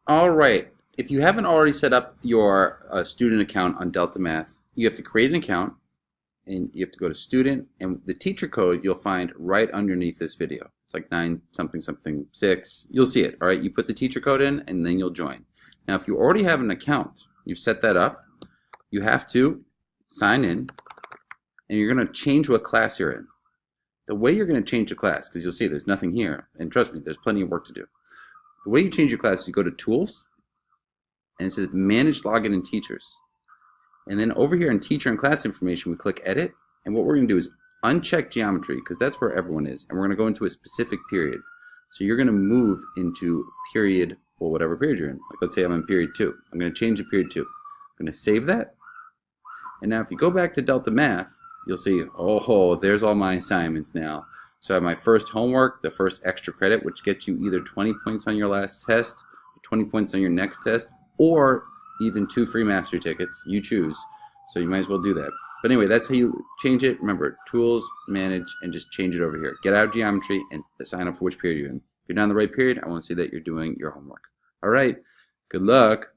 All right. If you haven't already set up your student account on Delta Math, you have to create an account and you have to go to student, and the teacher code you'll find right underneath this video. It's like 9 something something 6. You'll see it. All right. You put the teacher code in and then you'll join. Now, if you already have an account, you've set that up, you have to sign in and you're going to change what class you're in. The way you're going to change the class, because you'll see there's nothing here, and trust me, there's plenty of work to do. The way you change your class is you go to Tools, and it says Manage Login and Teachers. And then over here in Teacher and Class Information, we click Edit, and what we're going to do is uncheck Geometry, because that's where everyone is, and we're going to go into a specific period. So you're going to move into period, or whatever period you're in. Like let's say I'm in period 2. I'm going to change to period 2. I'm going to save that, and now if you go back to Delta Math, you'll see, oh, there's all my assignments now. So I have my first homework, the first extra credit, which gets you either 20 points on your last test, 20 points on your next test, or even 2 free mastery tickets. You choose. So you might as well do that. But anyway, that's how you change it. Remember, Tools, Manage, and just change it over here. Get out of Geometry and sign up for which period you're in. If you're not in the right period, I want to see that you're doing your homework. All right. Good luck.